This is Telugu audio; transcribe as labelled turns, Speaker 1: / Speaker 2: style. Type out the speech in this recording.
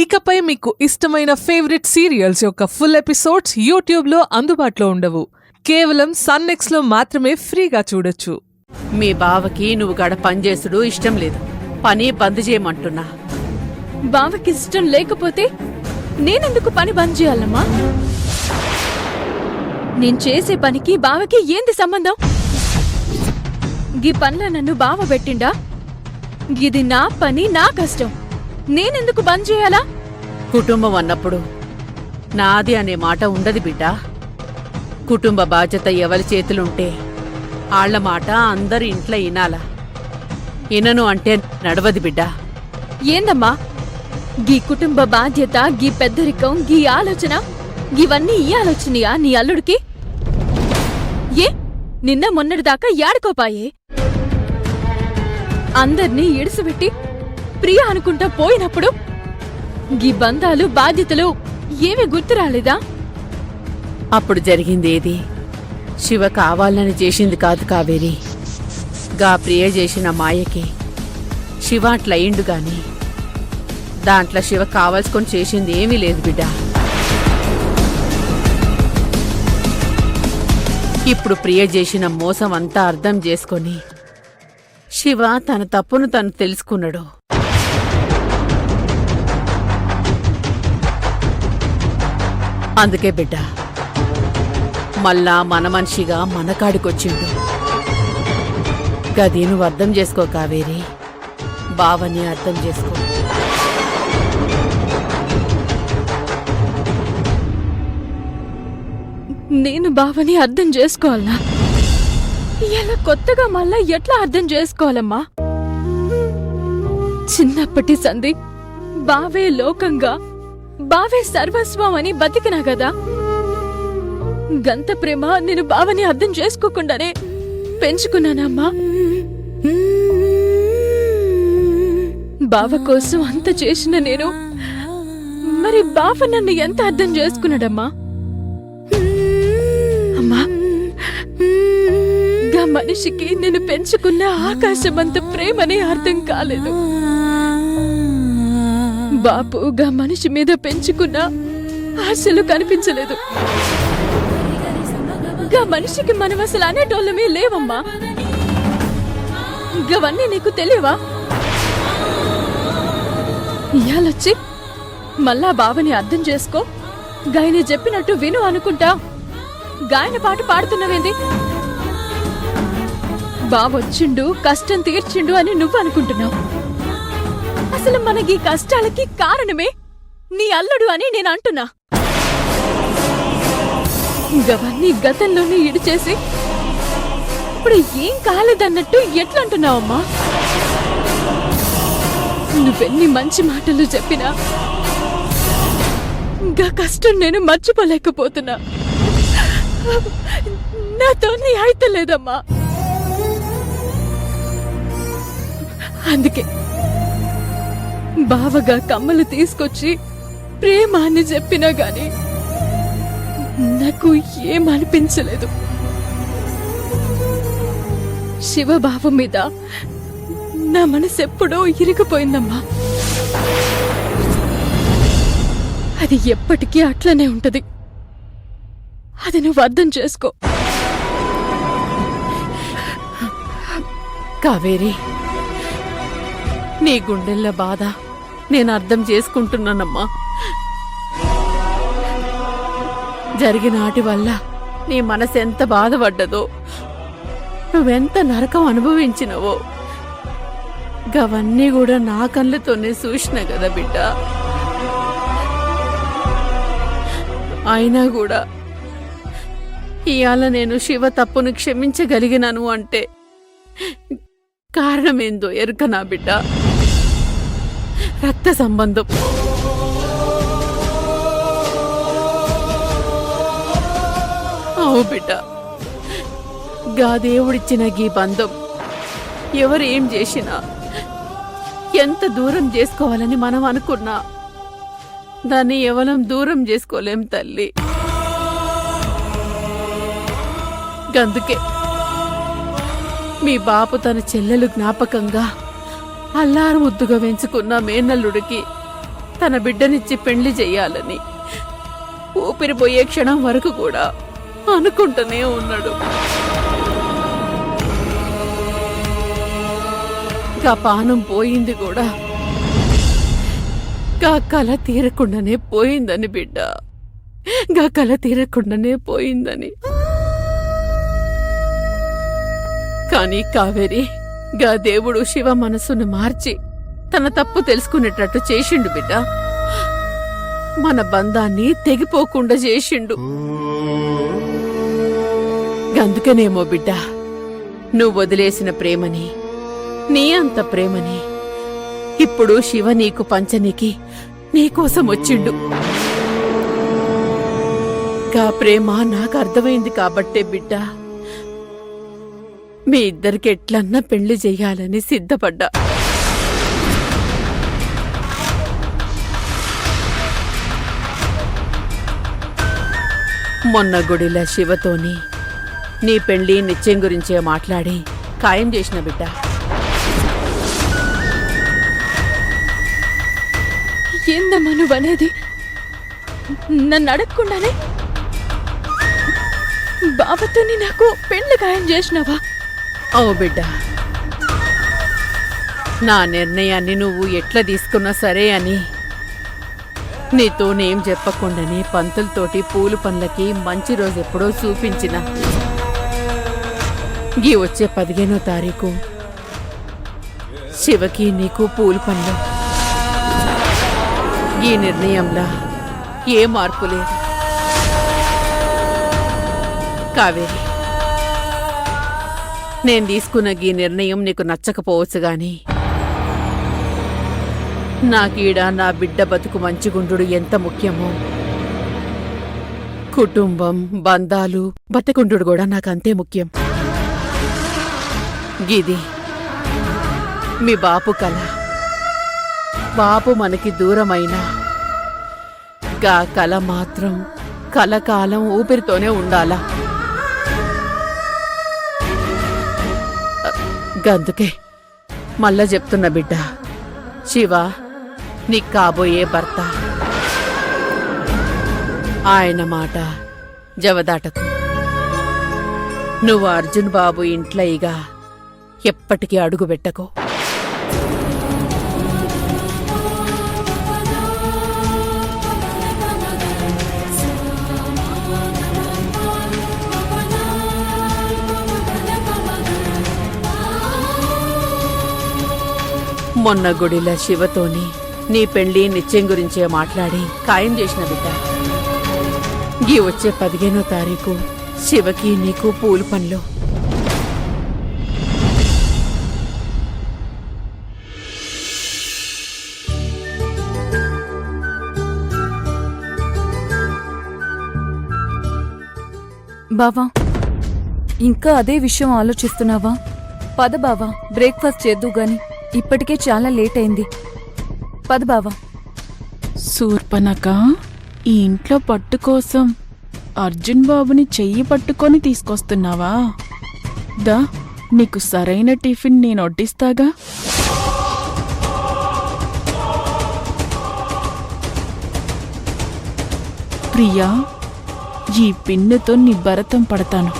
Speaker 1: ఇకపై మీకు ఇష్టమైన ఫేవరెట్ సీరియల్స్ యొక్క ఫుల్ ఎపిసోడ్స్ యూట్యూబ్లో అందుబాటులో ఉండవు. కేవలం సన్నెక్స్లో మాత్రమే ఫ్రీగా చూడొచ్చు.
Speaker 2: మీ బావకి నువ్వు గడ పనిచేసుడు ఇష్టం లేదు, పని బంద్ చేయమంటున్నా.
Speaker 3: బావకి ఇష్టం లేకపోతే నేనెందుకు పని బంద్ చేయాలమ్మా? నేను చేసే పనికి బావకి ఏంది సంబంధం? గీ పనిలో నన్ను బావ పెట్టిండా? ఇది నా పని, నా కష్టం. నేనెందుకు బంద్ చేయాలా?
Speaker 2: కుటుంబం అన్నప్పుడు నాది అనే మాట ఉండదు బిడ్డా. కుటుంబ బాధ్యత ఎవరి చేతులుంటే ఆళ్ల మాట అందరి ఇంట్లో ఇనాలా. ఇనను అంటే నడవది బిడ్డా.
Speaker 3: ఏందమ్మా గీ కుటుంబ బాధ్యత, గీ పెద్దరికం, గీ ఆలోచన, ఇవన్నీ ఈ ఆలోచనయా నీ అల్లుడికి? ఏ నిన్న మొన్నటిదాకా యాడుకోపాయే? అందర్నీ ఇడిసిపెట్టి ప్రియ అనుకుంటా పోయినప్పుడు గీ బంధాలు, బాధ్యతలు ఏమీ గుర్తు రాలేదా?
Speaker 2: అప్పుడు జరిగిందేది శివ కావాలని చేసింది కాదు కావేరి. గా ప్రియ చేసిన మాయకి శివ అట్లయిండు గాని దాంట్లో శివ కావాల్సుకొని చేసింది ఏమీ లేదు బిడ్డా. ఇప్పుడు ప్రియ చేసిన మోసం అంతా అర్థం చేసుకొని శివ తన తప్పును తను తెలుసుకున్నాడు. అందుకే బిడ్డ మళ్ళా మన మనిషిగా మన కాడికొచ్చిండు. గది నువ్వు అర్థం చేసుకో కావేరి, బావని అర్థం చేసుకో.
Speaker 3: నేను బావని అర్థం చేసుకోవాలనా? ఇలా కొత్తగా మళ్ళా ఎట్లా అర్థం చేసుకోవాలమ్మా? చిన్నప్పటి సంధి బావే లోకంగా, బావే సర్వస్వం అని బతికినా గదా. గంత ప్రేమ నేను బావని అర్థం చేసుకోకుండానే పెంచుకున్నానమ్మా. బావ కోసం అంత చేసిన నేను, మరి బావ నన్ను ఎంత అర్థం చేసుకున్నాడమ్మా? అమ్మా గా మనిషికి నేను పెంచుకున్న ఆకాశమంత ప్రేమనే అర్థం కాలేదు. బాపు గా మనిషి మీద పెంచుకున్న ఆశలు కనిపించలేదు. గా మనిషికి మనం అసలు అనేటోళ్ళమే లేవమ్మా. గవన్నీ నీకు తెలియవా? ఇయాలొచ్చి మళ్ళా బావని అర్థం చేసుకో, గాయని చెప్పినట్టు విను అనుకుంటా గాయన పాట పాడుతున్నవేంది? బావొచ్చిండు, కష్టం తీర్చిండు అని నువ్వు అనుకుంటున్నావు. అసలు మనకి కష్టాలకి కారణమే నీ అల్లుడు అని నేను అంటున్నా. గవన్నీ గతంలోనే ఇడిచేసి ఇప్పుడు ఏం కాలేదన్నట్టు ఎట్లంటున్నావమ్మా? నువ్వెన్ని మంచి మాటలు చెప్పినా గా కష్టం నేను మర్చిపోలేకపోతున్నా. నాతో నీ అయితలేదమ్మా. అందుకే బావగా కమ్మలు తీసుకొచ్చి ప్రేమ అని చెప్పినా గాని నాకు ఏమనిపించలేదు. శివబావ మీద నా మనసు ఎప్పుడో ఇరిగిపోయిందమ్మా. అది ఎప్పటికీ అట్లనే ఉంటది. అది నువ్వు అర్థం చేసుకో.
Speaker 2: కావేరి, నీ గుండెల్లో బాధ నేను అర్థం చేసుకుంటున్నానమ్మా. జరిగిన ఆటి వల్ల నీ మనసు ఎంత బాధపడ్డదో, నువ్వెంత నరకం అనుభవించినవో గవన్నీ కూడా నా కళ్ళతోనే చూసిన కదా బిడ్డ. అయినా కూడా ఇవాళ నేను శివ తప్పును క్షమించగలిగినాను అంటే కారణమేందో ఎరుకనా బిడ్డ? రక్త సంబంధం. అవు బిడ్డ, గా దేవుడిచ్చిన గీ బంధం ఎవరు ఏం చేసినా, ఎంత దూరం చేసుకోవాలని మనం అనుకున్నా దాన్ని ఎవరం దూరం చేసుకోలేం తల్లి. గందుకే మీ బాపు తన చెల్లెలు జ్ఞాపకంగా అల్లారు ముద్దుగా పెంచుకున్న మేనల్లుడికి తన బిడ్డనిచ్చి పెళ్లి చెయ్యాలని ఊపిరిపోయే క్షణం వరకు కూడా అనుకుంటూనే ఉన్నాడు. గా పానం పోయింది కూడా గా కల తీరకుండానే పోయిందని బిడ్డ, గా కల తీరకుండానే పోయిందని. కాని కావేరి, గా దేవుడు శివ మనసును మార్చి తన తప్పు తెలుసుకునేటట్టు చేసిండు బిడ్డ. మన బంధాన్ని తెగిపోకుండా చేసిండు. గందుకనేమో బిడ్డ, నువ్వు వదిలేసిన ప్రేమని, నీ అంత ప్రేమని ఇప్పుడు శివ నీకు పంచనీకి నీకోసం వచ్చిండు. గా ప్రేమ నాకు అర్థమైంది కాబట్టే బిడ్డ, మీ ఇద్దరికి ఎట్లన్నా పెళ్లి చెయ్యాలని సిద్ధపడ్డా. మొన్న గుడిలో శివతోని నీ పెళ్లి నిశ్చయం గురించే మాట్లాడి ఖాయం చేసిన బిడ్డ.
Speaker 3: ఏందమ్మా నువ్వనేది? నన్ను అడగకుండానే బావతోని నాకు పెళ్లి ఖాయం చేసినావా?
Speaker 2: ఓ బిడ్డ, నా నిర్ణయాన్ని నువ్వు ఎట్లా తీసుకున్నా సరే అని నీతోనేం చెప్పకుండానే పంతులతోటి పూలు పనులకి మంచి రోజు ఎప్పుడో చూపించిన గీ వచ్చే 15వ తారీఖు శివకి నీకు పూలు పనులు. ఈ నిర్ణయంలా ఏ మార్పు లేదు. కావేరి, నేను తీసుకున్న ఈ నిర్ణయం నీకు నచ్చకపోవచ్చు గాని నాకీడ నా బిడ్డ బతుకు మంచిగుండు ఎంత ముఖ్యమో, కుటుంబం బంధాలు బతికుండు కూడా నాకంతే ముఖ్యం. గిది మీ బాపు కల. బాపు మనకి దూరమైనా గా కల మాత్రం కలకాలం ఊపిరితోనే ఉండాలా. గందుకే మళ్ళా చెప్తున్నా బిడ్డ, శివ నీకు కాబోయే భర్త. ఆయన మాట జవదాటకు. నువ్వు అర్జున్ బాబు ఇంట్లో ఇక ఎప్పటికీ అడుగు పెట్టకు. మొన్న గుడిలో శివతోని నీ పెళ్లి నిశ్చయం గురించే మాట్లాడి ఖాయం చేసిన బిడ్డ. గీ వచ్చే 15వ తారీఖు శివకి నీకు పూలు పనులు.
Speaker 3: బావా, ఇంకా అదే విషయం ఆలోచిస్తున్నావా? పద బావా, బ్రేక్ఫాస్ట్ చేద్దు గాని, ఇప్పటికే చాలా లేట్ అయింది. పద బావా.
Speaker 4: శూర్పణఖ, ఈ ఇంట్లో పట్టు కోసం అర్జున్ బాబుని చెయ్యి పట్టుకొని తీసుకొస్తున్నావా? దా, నీకు సరైన టిఫిన్ నేను వడ్డిస్తాగా. ప్రియా, ఈ పిన్నుతో నీ భరతం పడతాను.